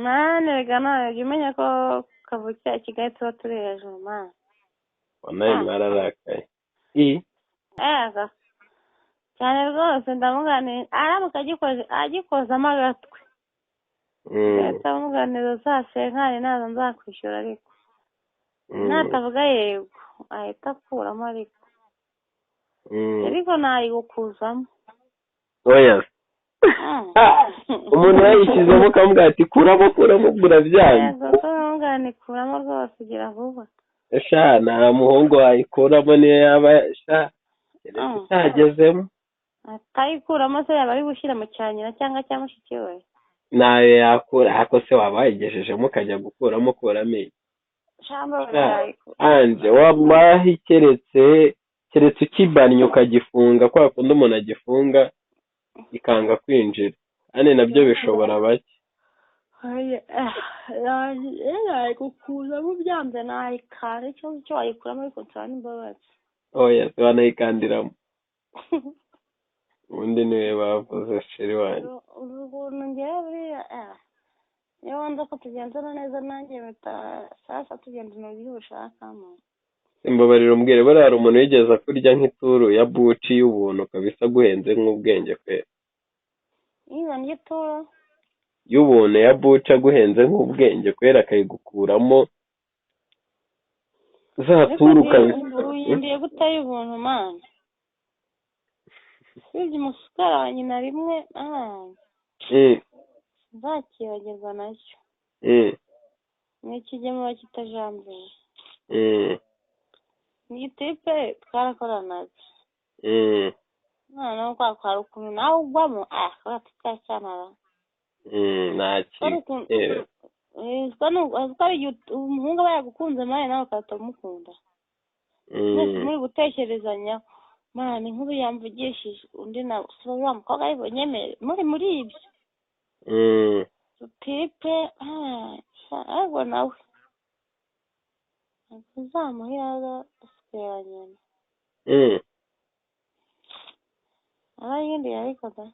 mani rega nawe jya umenya ko kavukira Kigali tuba turi hejuru mani. nawe mwararakaye. Ega cyane rwose ndamuganira aramuka agikozamo agatwe. Leta muganira uzasenkane nazo nzakwishyura ariko. Natavuga yego ahita akuramo ariko. Ariko nayigukuzamo. Oya. Umuntu yayishyizemo ukamubwira ati kuramo burabyanze. Yego tumugana ikuramo rwose ugira vuba. Sha nta muhungu wayikuramo niyo yaba utagezemo. Atayikuramo se yaba ari gushyira mu cyanyina cyangwa cya mushiki we. Nayo yakura ariko se waba wayigejejemo ukajya gukuramo amenyo. Anje wallahi keretse ukibanye ukagifunga kwa kundi umuntu agifunga ikanga kwinjira. Ane nabyo bishobora bake. Gukuramo byanze nayikara icyo wayikuramo ariko nsaba n'imbabazi. Oya wanayikandiramo. Ubundi niwe bavuze sheri wanjye. Ukuntu ngewe buriya iyo wumva ko tugenzana neza nanjye sasa tugendana uburyo ubushakamo. Imbabarira umbwire buriya hari umuntu wigeze kurya nk'ituru ya buci y'ubuntu kabisa aguhenze nk'ubwenge kwe. Iyo ndya ituru y'ubuntu ya buci aguhenze nk'ubwenge kwera akayigukuramo za turu kabisa. Uyindiye guteye ubuntu mani. Sibye umusukara wa nyina rimwe nzakibagirwa nacyo. Ni ikigemura kitajambuye. Ni igitipe twarakoranaga. Noneho kwari ukuntu nawe ugwamo kubera tutacyanara. Umuhungu aba yagukunze mani nawe ukahita umukunda. Mwese muri gutekerezanya mani nk'ubu yamvugishije undi nawe wa mukobwa aribonyemere muri ibyo. Tipe ariko nawe uzamuhira asigaye nyina. Yindi yarikoda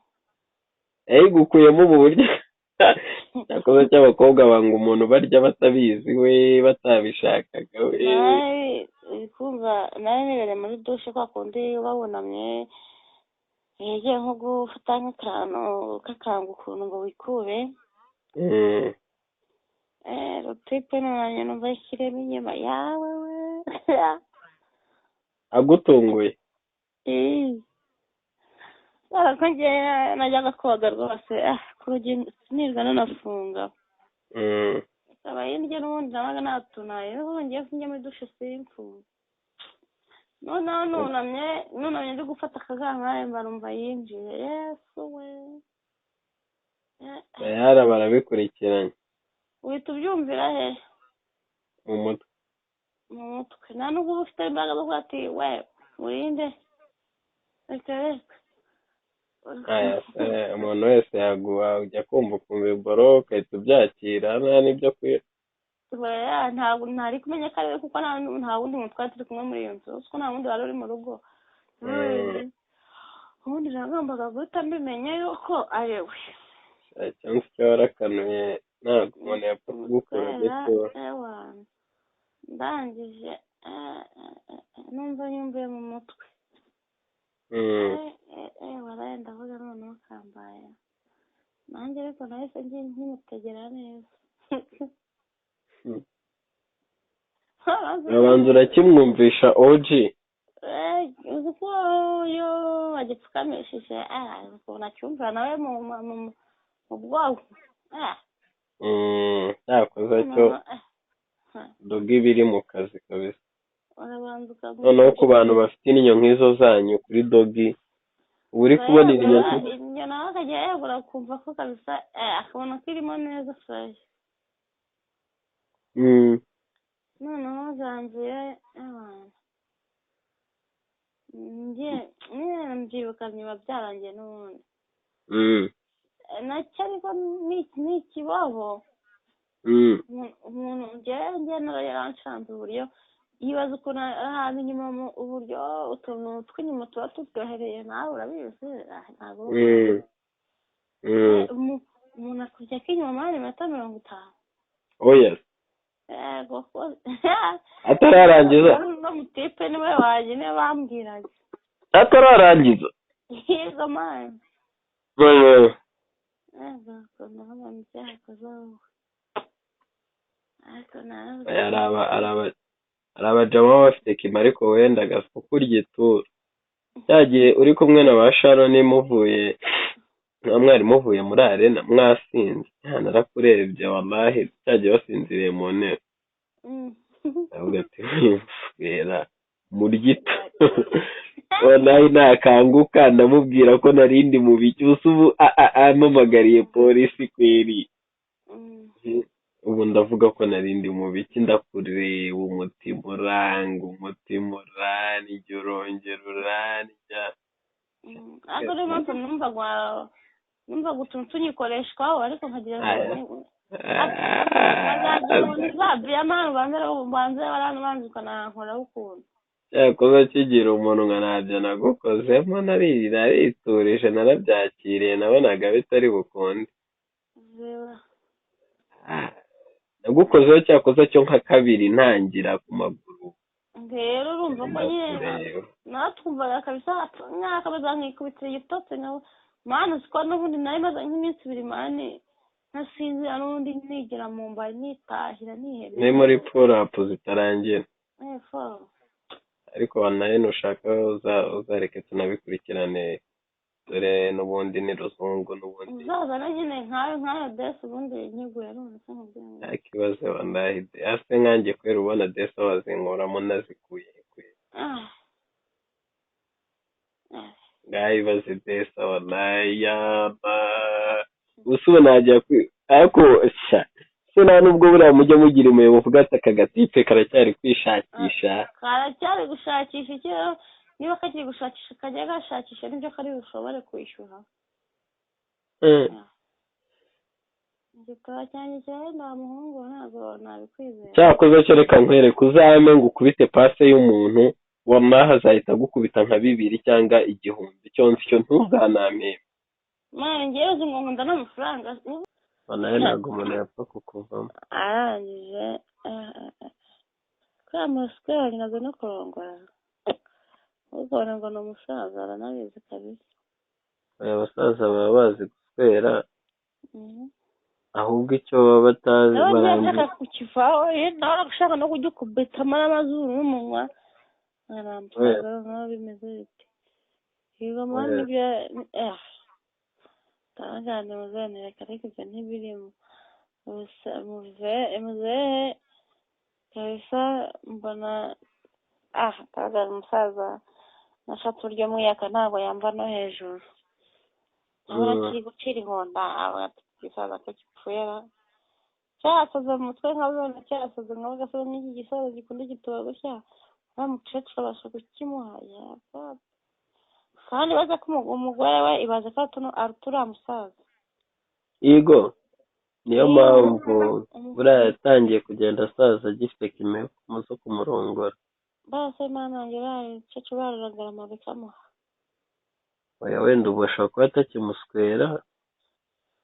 yayigukuyemo mu buryo cyakoze cy'abakobwa banga umuntu barya batabizi we batabishakaga we. Kumva nawe nibere muri dushe kwa kundi babonamye yegeye nko gufata nk'akantu kakanga ukuntu ngo wikure. Rutipe nanye numva ishyiremo inyuma yawe we. Agutunguye. Ariko njye najyaga koga rwose ku rugi sinirwa nanafunga. Ikaba yindya n'ubundi nabaga natunaye niho ngiye njya muri dushe simfunga. Noneho nunamye ndi gufata akagangaye mbarumva yinjiye. Yesu we. Bayara barabikurikiranye. Uhita ubyumvira he? Mu mutwe. Mu mutwe nta nubwo uba ufite imbaraga zo kuvuga ati we urinde. Reka umuntu wese yaguha ujya kumva ukumva iboro ugahita ubyakira nta n'ibyo kwira. Ntabwo ntari kumenya ko ari we kuko nta wundi muntu twari turi kumwe muri iyo nzu kuko nta wundi wari uri mu rugo. Ubundi nagombaga guhita mbimenya yuko ari we. Cyangwa se warakanuye ntabwo umuntu yapfa kugukora gito. Ndangije numva nyumviye mu mutwe. Waraye ndavuga noneho kambaye nanjye ariko nahise nkimutegera neza. Abanza urakimwumvisha OG. Uzi ko yo agipfukamishije ukuntu acyumvira nawe mu bwonko. Yakoze cyo doga ibiri mu kazi kabisa. Noneho ku bantu bafite inyo nk'izo zanyu kuri dogi uri kubona inyo nawe akajya yegura kumva ko kabisa akabona ko irimo neza fresh. Noneho zanzuye mbyibuka nyuma byarangiye n'ubundi. Nacyo ariko ni ikibaho. Umuntu njyewe narayanshanze uburyo yibaza ukuntu ahantu inyuma uburyo utuntu tw'inyuma tuba turyohereye nawe urabizi ntabwo umuntu akurya k'inyuma mani iminota 50. oya Yego atararangiza no mutipe niwe waje ne bambwiraga atararangiza yego mani yego kona mumcyaha kazaho hari abajama bafite kima ariko wenda gaspo kurya ituru cyagiye uri kumwe na ba Sharon muvuye nta mwari muvuye muri arena mwasinze narakurebye wallahi cyagiye basinziriye mu ntebe avuga ati wera muryita wallahi nakanguka ndamubwira ko narindi mu biki ubu amamagariye polisi kweri ubu ndavuga ko narindi mu biki ndakureba umutima uranga umutima uranjye urongera urandya ariko rero mpamvu numva utuntu tunyikoreshwaho ariko nkagira ngo nzabiye amahano banze baranbanza ukanankora ukuntu cyakoze kigira umuntu nka ntabyo nagukozemo nariturije narabyakiriye nabonaga bitari bukunde nagukozeho cyakoze cyo nka kabiri ntangira ku maguru rero urumva ko nyine natwumvaga kabisa nkakabaza nkikubitira igitotsi nkawe mani siko n'ubundi nari maze nk'iminsi 2 mani nasinzira n'ubundi nigira mu mbaye nitahira nihebye ni muri pull-up zitarangira ariko nawe nushaka uzareke tunabikurikirane dore n'ubundi ni ruzungu n'ubundi uzazana nyine nkayo desi ubundi nkiguye none se nkubwira nta kibazo wallahi ase nkanjye kwera ubona desi wazinkuramo nazikuye ngaho ibaze desi wallahi yaba ubu najya ariko se nta nubwo buriya mujya mugira umuyobo uvuga ati aka gatipe karacyari kwishakisha karacyari gushakisha icyo niba kakiri gushakisha kajya gashakisha nibyo kari bushobore kwishyura igitabo cyanjye cyawe nta muhungu ntabwo nabikwizera cyakoze cyo reka nkwereke uzame ngo ukubite pase y'umuntu wamaha azahita agukubita nka 2 cyangwa 1000 cyo ntuzanampe mwana ngewe uzi ngo nkunda n'amafaranga nawe ntabwo umuntu yapfa kukuvamo arangije kwa musikari nazo no kurongora ubona ngo ni umusaza aranabizi kabisa aya basaza baba bazi guswera ahubwo icyo baba batazi barangiza kukivaho nawe ushaka no kugikubitamo n'amazuru n'umunwa aramusaza nawe bimeze bite higa mani bya tangane muzanira kareke ibyo ntibirimo muzehe kabisa mbona tangane umusaza nashatse uburyo mwiyaka ntabwo yamba no hejuru ahora kiri gucira inkonda igisaza ko gipfuye cyasaze mu mutwe nkabona cyasaze nkaho gasa n'iki gisaza gikunda gituba gushya wa mukecuru abasha kukimuha kandi baza ko umugore we ibaze ko uriya musaza yego niyo mpamvu buriya yatangiye kugenda asaza agifite kime zo kumurongora bose nanjye baricece bararagarama bikamuha oya wenda ubu ashobora kuba atakimuswera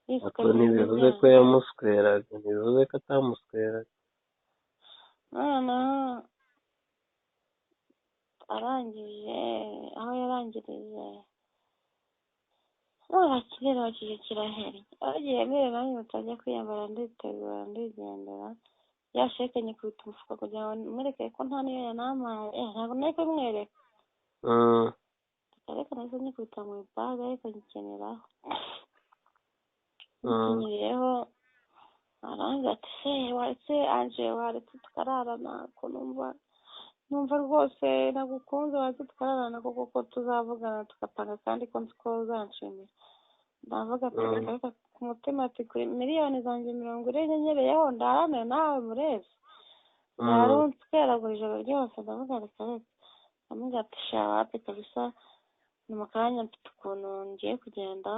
ariko ntibivuze ko yamusweraga ntibivuze ko atamusweraga noneho arangije aho yarangirije bakirera bakije kiraheri agiye mbere nanjye mutajya kwiyambara nditegura ndigendera yasheke nyikubita umufuka kugira ngo mwereke ko nta niyo yanamaye ntabwo nari kumwereka ariko nahise nyikubita mu ibaga ariko nyikeneraho nyikenyereyeho aranga ati se waretse anje waretse tukararana ko numva rwose nagukunze waretse tukararana kuko tuzavugana tugapanga kandi ko nzi ko uzanshimira ndavuga ati reka ku mutima ati kuri miliyoni zanjye 40 nyereyeho ndarane nawe murezi naruntsweraga ijoro ryose ndavuga reka ndavuga ati shawape kabisa ni mu kanya mfite ukuntu ngiye kugenda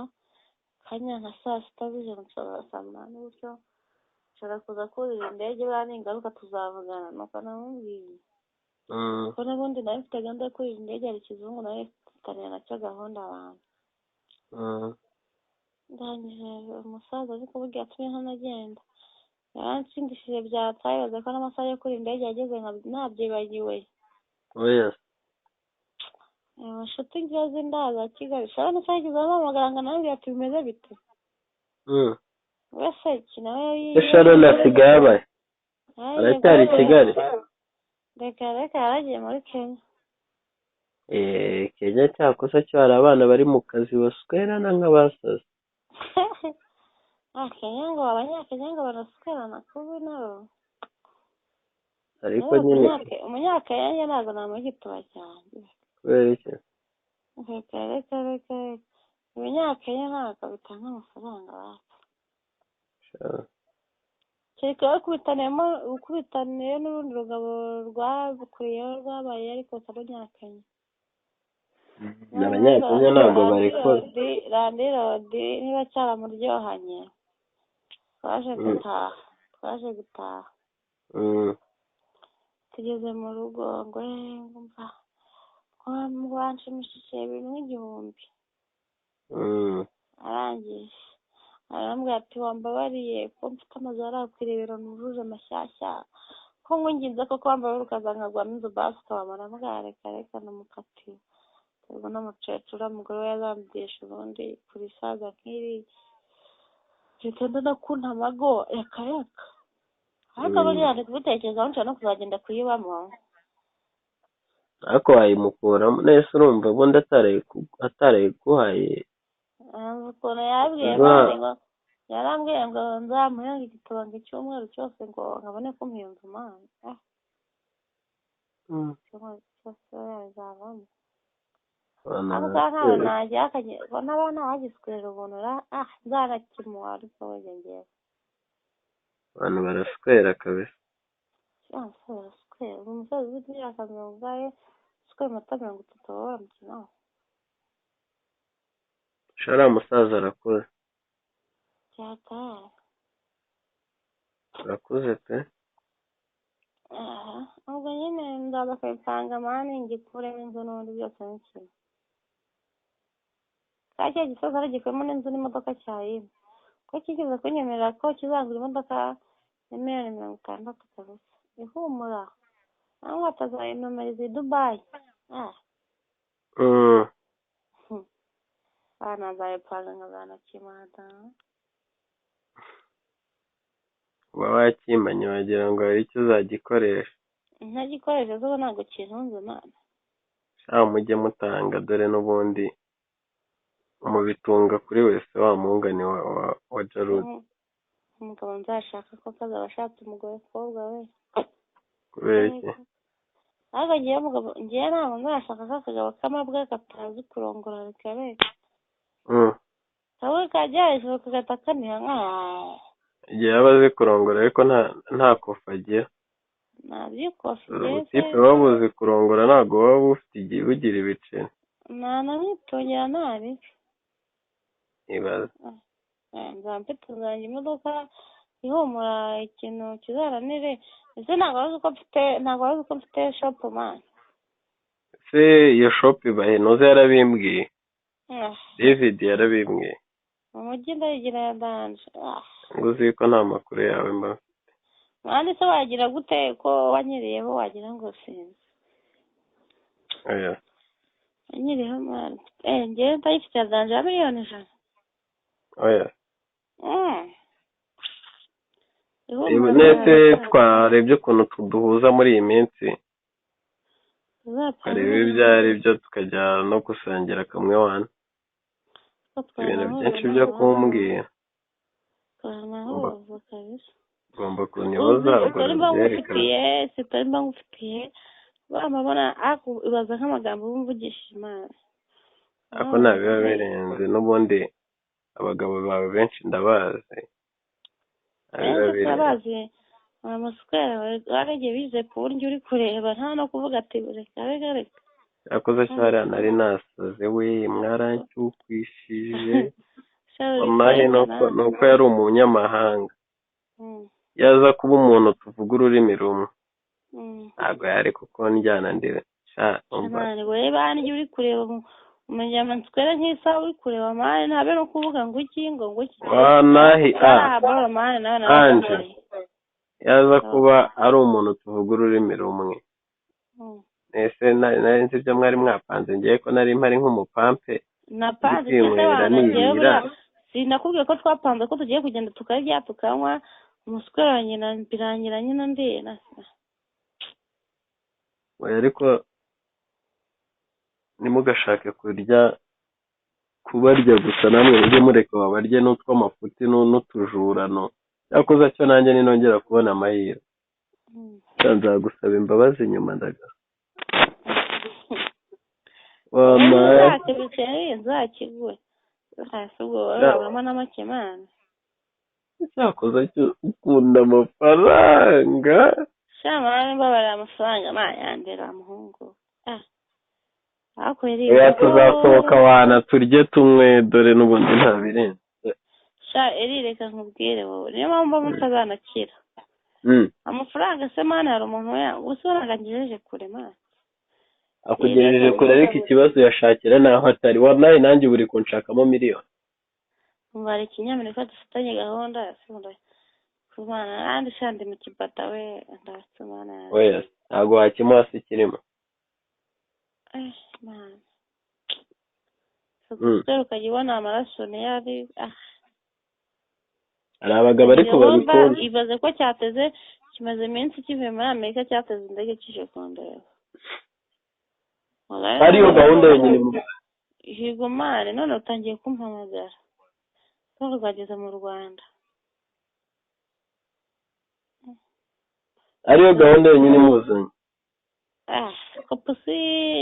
kanya nka 6:00 z'ijoro nshobora saa 8 gutyo nshobora kuza kurira indege buriya ningaruka tuzavugana nuko namubwiye kuko n'ubundi nawe mfite gahunda yo kurira indege hari ikizungu nawe mfitaniye nacyo gahunda abantu ndangije umusaza ariko burya yatumye ntanagenda yaransindishije byataye baza ko n'amasaha yo kuri indege yageze nabyibagiwe. oya inshuti nziza z'indaza Kigali shara n'isaha igeze ampamagara ngo anambwira ati bimeze bite wese iki nawe Sharon asigaye abaye aracyari i Kigali. reka yaragiye muri Kenya. Kenya cyakosa cyo hari abana bari mu kazi baswerana nk'abasazi. Kenya ngo abanyakenya ngo baraswerana kubi nabo ariko nyine umunyakenya ntabwo namugituba cyane. kubera iki? reka umunyakenya ntabwo bitanga amafaranga bapfa kereka ukubitaniye n'urundi rugabo rwabukuriyeho rwabaye ariko atari umunyakenya. Abanyakenya ntabwo barikora. Landirodi niba cyaramuryohanye twaje gutaha tugeze mu rugo ngo ngumva wanshimishije ibintu nk'igihumbi. arangije arambwira ati wambabariye ko mfite amazu arakwirebera nujuje amashyashya ko ngunginze koko wambabara ukazangagwa n'inzu basi ukabamara reka namukatiwe ubwo n'umucecuru umugore we yazambisha ubundi kuri saga nk'iri gitenda no kunta amago yakayaka ariko buriya ndi kubitekerezaho nshobora no kuzagenda kuyibamo ariko wayimukuramo nese urumva ubundi atarayiguhaye ukuntu yarambwiye ngo nzamuhe igitabo ngo icyumweru cyose ngo nkabone kumpinza umwana icyumweru cyose yazavamo nkawe najya n'abana bagiswera ubuntu nzanakimuha ariko wajya ngewe abantu baraswera kabisa. baraswera umusaza ufite imyaka 40 uswera amata 30 baba baramukinaho. shara umusaza arakuze cyataye arakuze pe. ubwo nyine ndaza kubipanga mani ngikuremo inzu n'ubundi byose n'ikimwe cya gisozi aragikuyemo n'inzu n'imodoka cyayimwe ko kigeze kunyemerera ko kizangura imodoka ya $160,000 kabisa ihumura cyangwa atazayinomeriza i Dubai. Nzayipanga nkazanakimata uba wakimanye wagira ngo hari icyo uzagikoresha. ntagikoresha zo ntabwo kintunze mwana mujye mutanga dore n'ubundi mubitunga kuri wese wa mungane wa Jarud. umugabo nzashaka ko kazaba ashatse umugore kobwa we kubera iki? ariko ngiye ntabwo nzashaka kakagabo k'amabwa katazi kurongora bikareka kamwe kajya hejuru kagahita kaniha igihe aba azi kurongora ariko nta kofa agira. ubutipe waba uzi kurongora ntabwo waba ufite igihe ugira ibiceri. ntanamwitongera ntari ibaze nzaba mfite uzanjye imodoka ihumura ikintu kizaranire ese ntabwo wazi ko mfite shopu mani. se iyo shopu ibahe ntuzi yarabimbwiye David yarabimbwiye mu mujyi ndayigira ya danje ngo uzi ko nta makuru yawe mba mfite. mwandi se wagira gute ko wanyiriyeho wagira ngo sinzi wanyiriyeho mwana ngewe ndayifite ya danje ya $1,000,000. nese twarebye ukuntu tuduhuza muri iyi minsi tukareba ibyo ari byo tukajya no gusangira kamwe wana ibintu byinshi byo kumbwira ugomba kunyoza sitari mba ngufitiye bamabona ibaza nk'amagambo wumvugishije imana ako ntabiba birenze n'ubundi abagabo bawe benshi ndabazi abazi amaswera waragiye bize ku buryo uri kureba nta no kuvuga ati reka yakoze cyane nari nasaze we mwarancyukwishije wallahi nuko yari umunyamahanga yaza kuba umuntu tuvuga ururimi rumwe ntabwo yari kuko njyana ndire we banjye uri kureba umujyama twere nk'isaha uri kureba mani ntabe no kuvuga ngo iki wanahi bro mani nawe anje yaza kuba ari umuntu tuvuga ururimi rumwe ese nari nzi ibyo mwari mwapanze ngiye ko nari mpari nk'umupampe napanze cyane abantu sinakubwiye ko twapanze ko tugiye kugenda tukarya tukanywa umuswera wa nyina birangira nyina ndena oya ariko nimugashake kurya kubarya gusa namwe mujye mureka babarye n'utw'amafuti n'utujurano cyakoze cyo nanjye ninongera kubona amahirwe nzagusaba imbabazi nyuma ndagasa nzakiguhe urabona n'amakemana cyakoze cyo ukunda amafaranga shamara mbabarira amafaranga mayandera muhungu oya tuzasohoka wana turye tumwe dore n'ubundi nta birenze sha reka nkubwire wowe niyo mpamvu mutazanakira amafaranga se mana hari umuntu usonaga ngejeje kure mana akugejeje kure ariko ikibazo yashakira naho atari wallahi nanjye buri kunshakamo miliyoni umubare ikinyamerika dufitanye gahunda yasunda kumana nandi shandi mu kibata we ndasumana oya ntago hakimuha se kirimo man so ukajibona amaraso ne yari hari abagabo ariko babikunda ibaze ko cyateze kimaze iminsi kivuye muri Amerika cyateze indege kije kondera ariyo gahunda yonyine higo mare none utangiye kumpamagara ko rwageze mu Rwanda ariyo gahunda yonyine muzanye ko pusi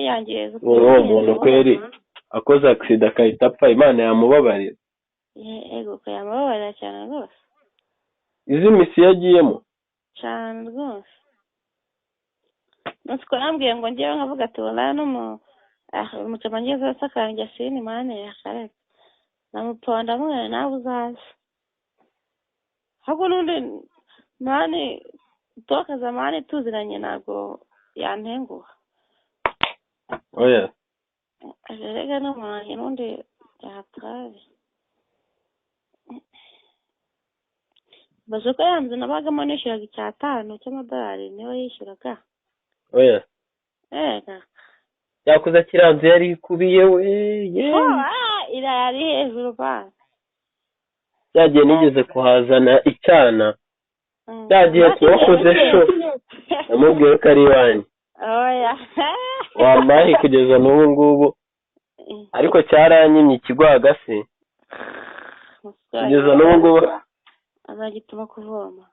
yangiye umuntu kweri akoze accident akahita apfa Imana yamubabarira yego ko yamubabarira cyane rwose izi misi yagiyemo cyane rwose natwe nambwiye ngo ngiye nkavuga ati wala no mu cyamangeza sakanje sini mane yakareka namuponda mwe nawe uzaza hago nundi mane toka zamani tuziranye nago yantenguha oya rega no manye nundi yatwaye bazuko yanze nabagamo nishyuraga icyatanu cy'amadolari niwe yishyuraga oya yakuza kiranze yari kubiye we ira yari hejuru ba yagiye nigeze kuhazana icyana yagiye kubakoze sho namubwiye ko ari iwanjye oya wampaye kugeza n'ubu ngubu ariko cyaranyimye ikigwagasi kugeza n'ubu ngubu azagituma kuvoma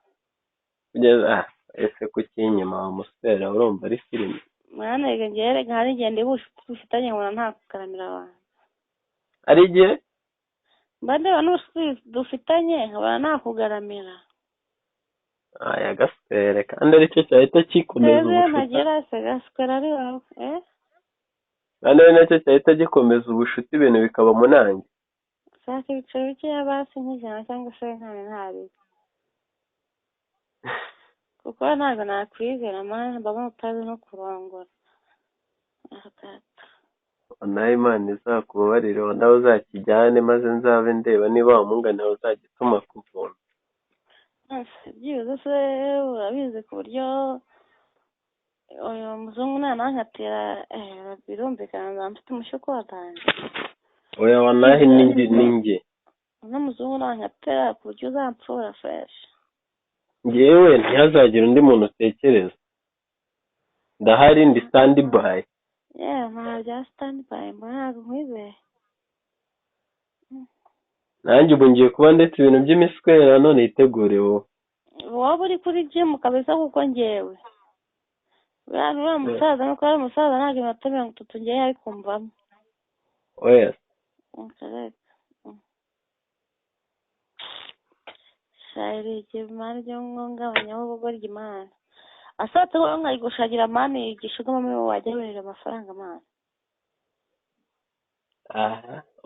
kugeza ese kukinyima wa musera urumva ari filime mwana rega ngere nkari ngende bufitanye ngo nta kukaramira abantu ari igihe mbande bano dufitanye nkaba nta kugaramira aya gasere kandi aricyo cyahita kikomeza ubushuti ntagera se gaswera ari wawe kandi ari nacyo cyahita gikomeza ubushuti ibintu bikaba munange shaka ibiciro bikeya basi nk'ijana cyangwa se ntari kuko ntabwo nakwizera mwana mbona utazi no kurongora nawe Imana izakubabarire nawe uzakijyane maze nzabe ndeba niba wamungana uzagituma kuvoma byibuze se urabizi ku buryo uyu muzungu nanankatira birumvikana nzaba mfite umushyuko watanze oya wanahi ninjye uno muzungu nankatira ku buryo uzampfura fresh ngewe ntihazagire undi muntu utekereza ndahari ndi stand by nta bya stand by ntabwo nkwizeye nanjye ubu ngiye kuba ndetse ibintu by'imiswera none yitegure wowe waba uri kuri gym kabisa kuko ngewe uriya musaza nuko ari umusaza ntabwo iminota 30 ngewe ari kumvamo oya shayiri ikimana ryo ngabanya ubugo ry'Imana asatse ko nkayigushagira mani igishugamo muri wajya werera amafaranga mani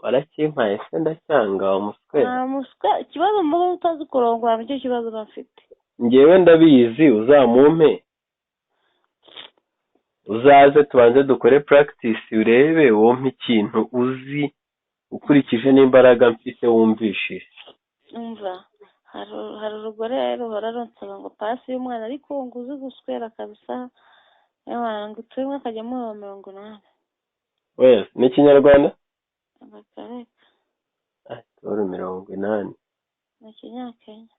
warakimpaye se ndacyanga umuswera ikibazo mubo utazi kurongora nicyo kibazo bafite ngewe ndabizi uzamumpe uzaze tubanze dukore practice urebe wompe ikintu uzi ukurikije n'imbaraga mfite wumvishije. umva hari urugore ruhora runsaba ngo pasi y'umwana ariko ngo uzi guswera kabisa ngo turimo akajyamo 80. Oya ni ikinyarwanda akareka toro 80 ni ikinyakenya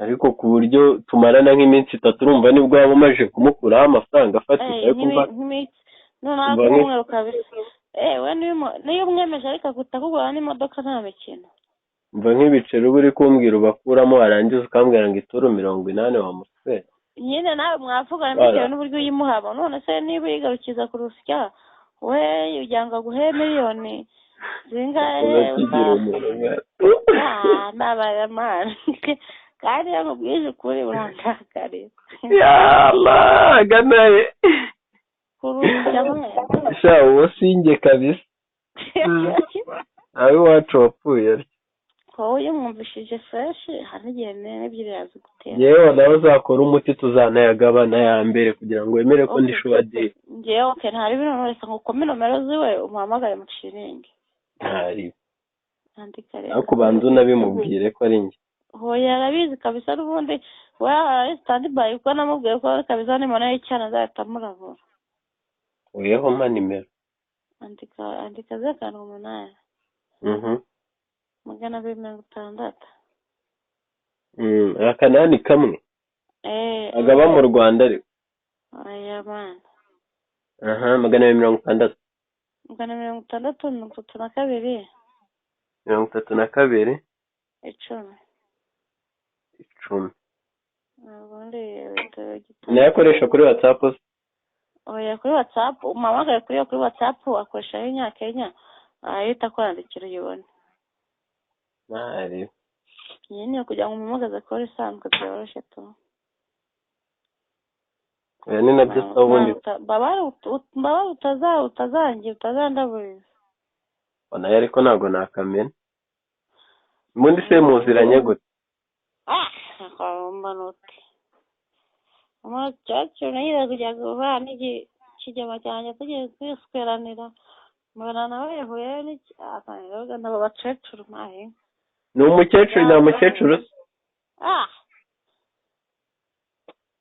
ariko ku buryo tumarana nk'iminsi 3 urumva nibwo waba umaze kumukuraho amafaranga afatika ariko umva noneho kumweru kabisa we niyo umwemeje ariko kutakugura n'imodoka nta mikino mva nk'ibiceri uba uri kumbwira ubakuramo warangiza ukambwira ngo itoro 80 wamuswera nyine nawe mwavugana bitewe n'uburyo uyimuhaba none se niba uyigarukiza ku rusya we ujyanga guhe miliyoni zingahe n'abayamani kandi iyo mubwije ukuri urangakarira ganaye kurusya mwe sha uwo sinjye kabisa abe iwacu wapfuye arya wowe iyo mwumvishije freshi hari igihe n'ebyiri yazi gutera yewe nawe uzakora umuti tuzanayagabana ya mbere kugira ngo wemere ko ndi shuwaderi ngewe ntari bino reka ngo ukome nomero ziwe umuhamagare mu shiringi ntari andika rero ariko ubanza unabimubwire ko ari njye hoya arabizi kabisa n'ubundi we ari standby kuko namubwiye ko kabisa nimona y'icyana azahita amuravura weho mpa nimero andika 08 260. akanani kamwe agaba mu Rwanda ariko oya man 260 262 32 10 ubundi nayakoresha kuri WhatsApp oya kuri WhatsApp umamagaye kuri WhatsApp akoresha y'Inyakenya ahita kwandikira uyibone ntari nyine kugira ngo umumagaze kuri isanzwe byoroshye tu oya ni nabyo ubundi baba utazandaburiza ona ariko ntago nakamena ubundi se muziranye gute akomba nuti umukecuru nayo kujya guhura n'ikigema cyanjye tugiye kwisweranira mbona nawe yahuye n'akantu nabo bacecuru mahe ni umukecuru na mukecuru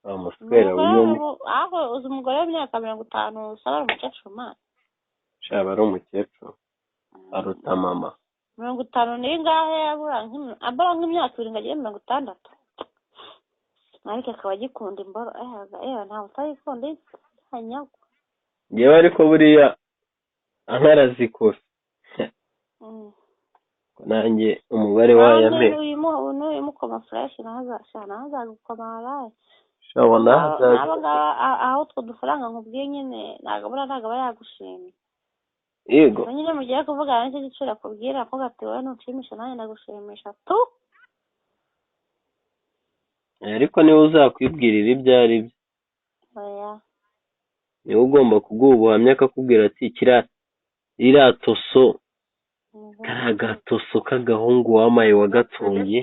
amuswera uyu aho uzi umugore w'imyaka 50 usaba umukecuru mahe shaba ari umukecuru aruta mama 50 n'ingahe abura nk'imyaka 2 ngagiye 60 ariko akaba agikunda imboro nta utayikunda hanyagwa yewe ariko buriya ankarazikoze nanjye umubare wayo mpe uyu mukoma fresh nazagukoma shabona aho utwo dufaranga nkubwiye nyine ntabwo aba yagushimye yego nyine mugiye kuvugana n'icyo giciro akubwira ko gati wowe ntushimisha nanjye ndagushimisha tu ariko niwe uzakwibwirira ibyo ari byo oya niwe ugomba kuguha ubuhamya akakubwira ati iriya toso kariya gatoso k'agahungu wamaye wagatungiye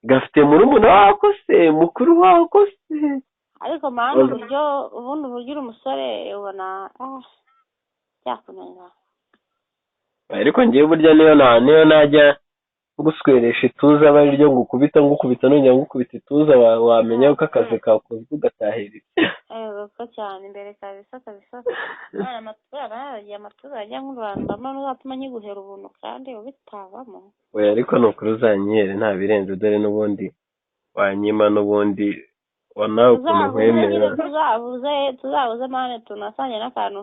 gafite murumuna wako se mukuru wako se ariko mani ubundi uburyo uri umusore ubona byakunanira ariko ngewe burya niyo najya gusweresha ituza aba ari ryo ngukubita nongera ngukubita ituza wamenya ko akazi kakozwe ugatahirira ko cyane imbere kabisa amatura ajya nk'urwanda n'uzatuma nkiguhera ubuntu kandi ubitabamo oya ariko ni ukuri uzanyihere nta birenze dore n'ubundi wanyima n'ubundi nawe ukuntu nkwemera tuzabuze mane tunasange n'akantu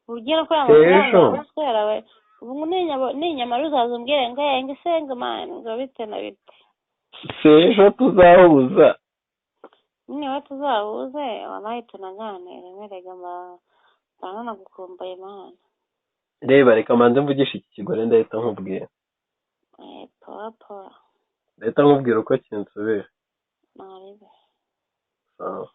ugira ko amafaranga uswera we ubu n'inyama ruzaza umbwire ngo isenga mane ngo bite na bite sejo tuzahuza niba tuzahuze wabaye tunaganire merega mbana gukumbaye mane reba reka manze mvugisha iki kigore ndahita nkubwira pora ndahita nkubwira uko kinsubira naribe sawa